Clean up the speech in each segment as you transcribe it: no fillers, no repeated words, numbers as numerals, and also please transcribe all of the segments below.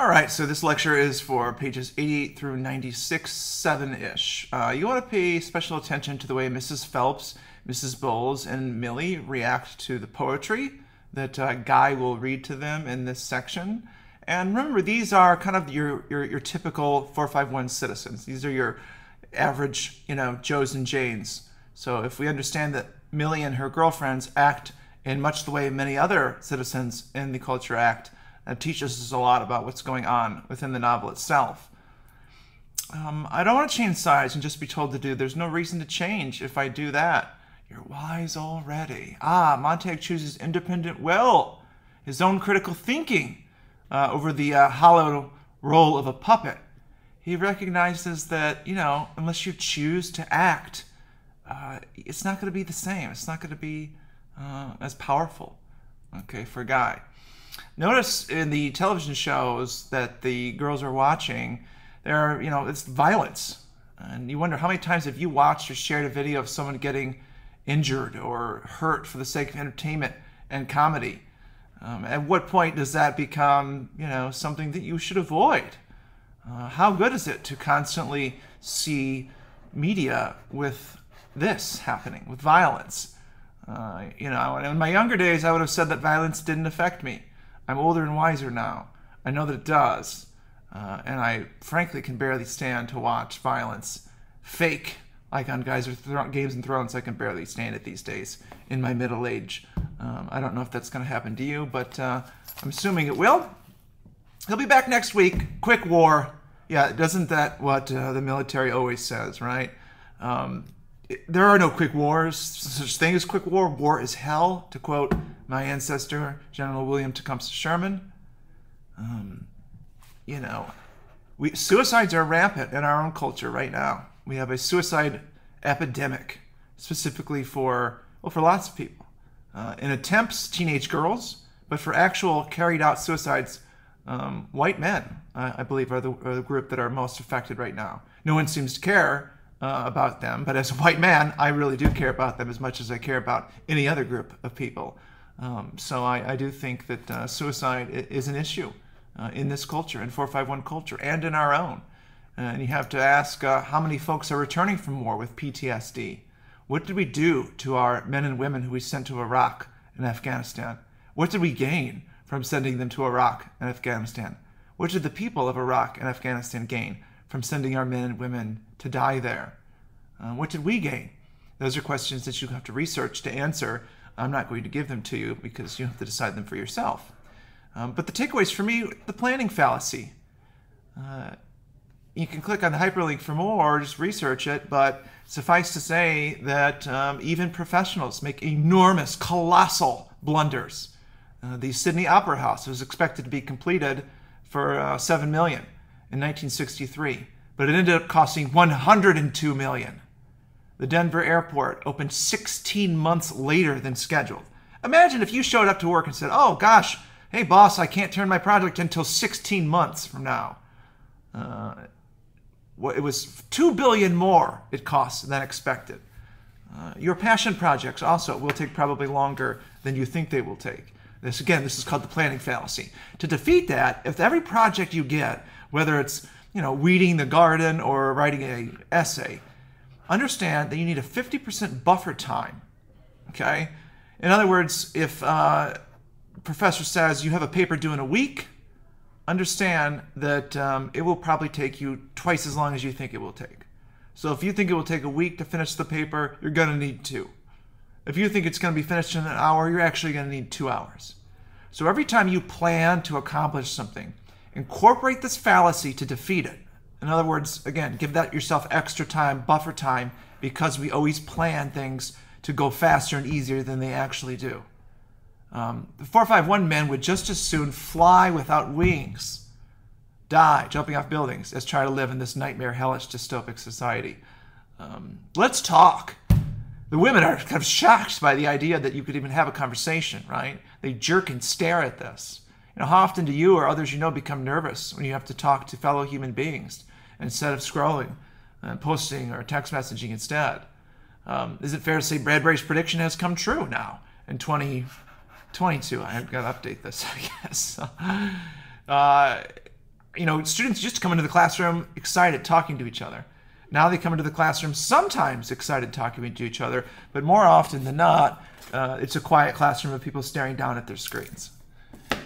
All right, so this lecture is for pages 88 through 96, 7-ish. You want to pay special attention to the way Mrs. Phelps, Mrs. Bowles, and Millie react to the poetry that Guy will read to them in this section. And remember, these are kind of your typical 451 citizens. These are your average, Joes and Janes. So if we understand that Millie and her girlfriends act in much the way many other citizens in the culture act, that teaches us a lot about what's going on within the novel itself. I don't want to change sides and just be told to do. There's no reason to change if I do that. You're wise already. Montag chooses independent will, his own critical thinking over the hollow role of a puppet. He recognizes that, unless you choose to act, it's not going to be the same. It's not going to be as powerful, for Guy. Notice in the television shows that the girls are watching, it's violence. And you wonder how many times have you watched or shared a video of someone getting injured or hurt for the sake of entertainment and comedy? At what point does that become, something that you should avoid? How good is it to constantly see media with this happening, with violence? In my younger days, I would have said that violence didn't affect me. I'm older and wiser now. I know that it does. And I frankly can barely stand to watch violence fake, like on Games and Thrones. I can barely stand it these days in my middle age. I don't know if that's going to happen to you, but I'm assuming it will. He'll be back next week. Quick war. Yeah, isn't that what the military always says, right? There are no quick wars. Such thing as quick war. War is hell, to quote my ancestor, General William Tecumseh Sherman. Suicides are rampant in our own culture right now. We have a suicide epidemic, specifically for lots of people. In attempts, teenage girls, but for actual carried out suicides, white men, I believe, are the group that are most affected right now. No one seems to care about them, but as a white man, I really do care about them as much as I care about any other group of people. So I do think that suicide is an issue in this culture, in 451 culture, and in our own. And you have to ask how many folks are returning from war with PTSD. What did we do to our men and women who we sent to Iraq and Afghanistan? What did we gain from sending them to Iraq and Afghanistan? What did the people of Iraq and Afghanistan gain from sending our men and women to die there? What did we gain? Those are questions that you have to research to answer. I'm not going to give them to you because you have to decide them for yourself. But the takeaways for me, the planning fallacy. You can click on the hyperlink for more or just research it, but suffice to say that even professionals make enormous, colossal blunders. The Sydney Opera House was expected to be completed for $7 million in 1963, but it ended up costing $102 million. The Denver airport opened 16 months later than scheduled. Imagine if you showed up to work and said, "Oh gosh, hey boss, I can't turn my project until 16 months from now." It was $2 billion more it cost than expected. Your passion projects also will take probably longer than you think they will take. This is called the planning fallacy. To defeat that, if every project you get, whether it's weeding the garden or writing an essay, understand that you need a 50% buffer time. Okay? In other words, if a professor says you have a paper due in a week, understand that it will probably take you twice as long as you think it will take. So if you think it will take a week to finish the paper, you're going to need 2. If you think it's going to be finished in an hour, you're actually going to need 2 hours. So every time you plan to accomplish something, incorporate this fallacy to defeat it. In other words, again, give yourself extra time, buffer time, because we always plan things to go faster and easier than they actually do. The 451 men would just as soon fly without wings, die jumping off buildings, as try to live in this nightmare, hellish, dystopic society. Let's talk. The women are kind of shocked by the idea that you could even have a conversation, right? They jerk and stare at this. How often do you or others become nervous when you have to talk to fellow human beings instead of scrolling and posting or text messaging instead? Is it fair to say Bradbury's prediction has come true now in 2022? I've got to update this, I guess. students used to come into the classroom excited, talking to each other. Now they come into the classroom sometimes excited, talking to each other, but more often than not, it's a quiet classroom of people staring down at their screens.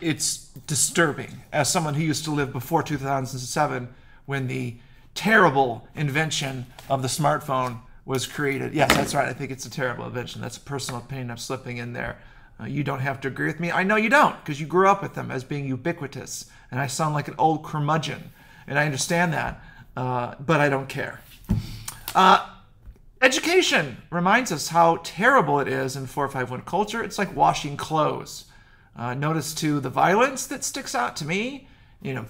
It's disturbing. As someone who used to live before 2007, when the terrible invention of the smartphone was created. Yes, that's right. I think it's a terrible invention. That's a personal opinion I'm slipping in there. You don't have to agree with me. I know you don't, because you grew up with them as being ubiquitous. And I sound like an old curmudgeon. And I understand that, but I don't care. Education reminds us how terrible it is in 451 culture. It's like washing clothes. Notice, too, the violence that sticks out to me.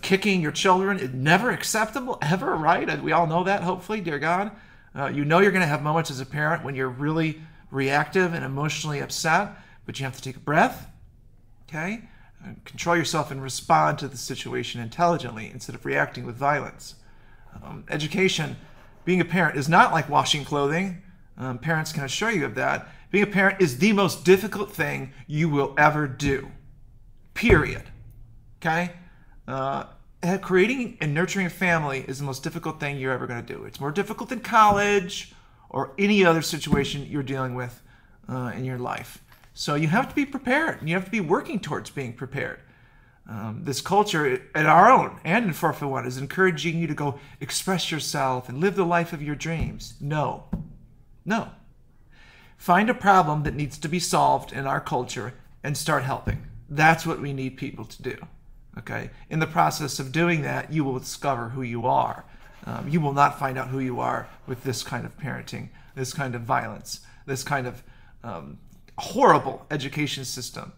Kicking your children is never acceptable, ever, right? We all know that, hopefully, dear God. You're going to have moments as a parent when you're really reactive and emotionally upset, but you have to take a breath, okay? Control yourself and respond to the situation intelligently instead of reacting with violence. Education, being a parent, is not like washing clothing. Parents can assure you of that. Being a parent is the most difficult thing you will ever do, period, okay? Creating and nurturing a family is the most difficult thing you're ever going to do. It's more difficult than college or any other situation you're dealing with in your life. So you have to be prepared, and you have to be working towards being prepared. This culture, at our own and in 451, is encouraging you to go express yourself and live the life of your dreams. No. Find a problem that needs to be solved in our culture and start helping. That's what we need people to do. Okay. In the process of doing that, you will discover who you are. You will not find out who you are with this kind of parenting, this kind of violence, this kind of horrible education system.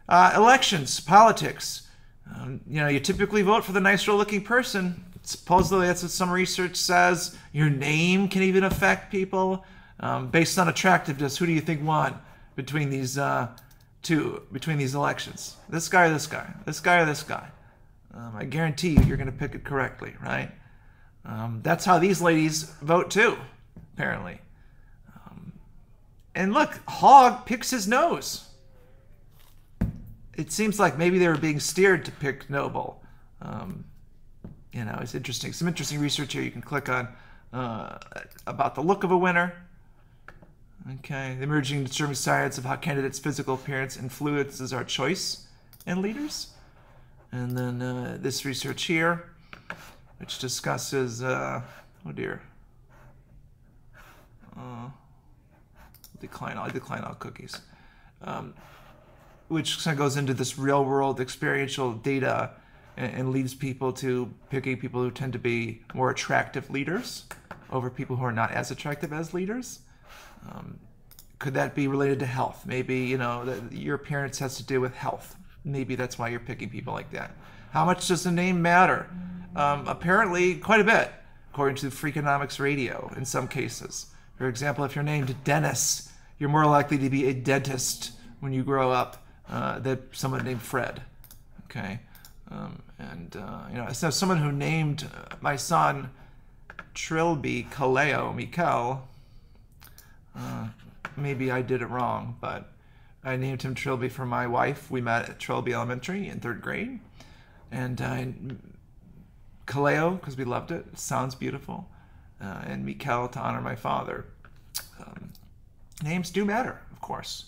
Elections, politics. You typically vote for the nicer-looking person. Supposedly, that's what some research says. Your name can even affect people based on attractiveness. Who do you think won between these between these elections? This guy or this guy? This guy or this guy? I guarantee you're going to pick it correctly, right? That's how these ladies vote too, apparently. And look, Hogg picks his nose. It seems like maybe they were being steered to pick Noble. It's interesting. Some interesting research here you can click on about the look of a winner. Okay, the emerging and disturbing science of how candidates' physical appearance influences our choice in leaders. And then this research here, which discusses, I'll decline all cookies, which kind of goes into this real-world experiential data and leads people to picking people who tend to be more attractive leaders over people who are not as attractive as leaders. Could that be related to health? Maybe, your appearance has to do with health. Maybe that's why you're picking people like that. How much does the name matter? Apparently, quite a bit, according to Freakonomics Radio, in some cases. For example, if you're named Dennis, you're more likely to be a dentist when you grow up than someone named Fred. Okay? So someone who named my son Trilby Kaleo Mikel, maybe I did it wrong, but I named him Trilby for my wife. We met at Trilby Elementary in 3rd grade. And Kaleo, because we loved it. It sounds beautiful. And Mikel to honor my father. Names do matter, of course.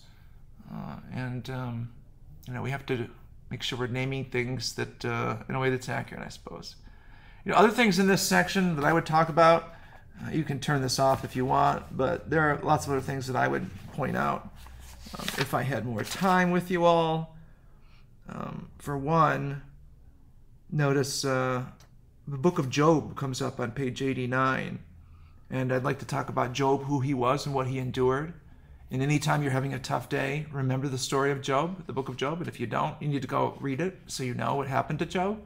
We have to make sure we're naming things that in a way that's accurate, I suppose. Other things in this section that I would talk about, you can turn this off if you want, but there are lots of other things that I would point out if I had more time with you all. For one, notice the book of Job comes up on page 89, and I'd like to talk about Job, who he was and what he endured. And anytime you're having a tough day, remember the story of Job, the book of Job, and if you don't, you need to go read it so you know what happened to Job,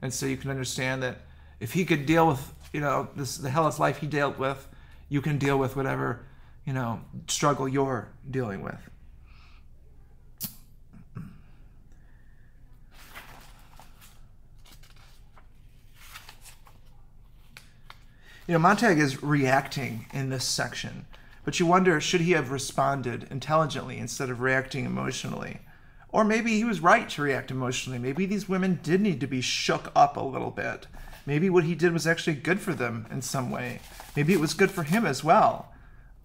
and so you can understand that if he could deal with the hellish life he dealt with, you can deal with whatever struggle you're dealing with. Montag is reacting in this section, but you wonder, should he have responded intelligently instead of reacting emotionally? Or maybe he was right to react emotionally. Maybe these women did need to be shook up a little bit. Maybe what he did was actually good for them in some way. Maybe it was good for him as well.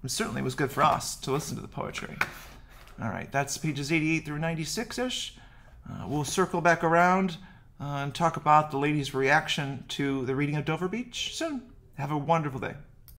It certainly was good for us to listen to the poetry. All right, that's pages 88 through 96-ish. We'll circle back around and talk about the ladies' reaction to the reading of Dover Beach soon. Have a wonderful day.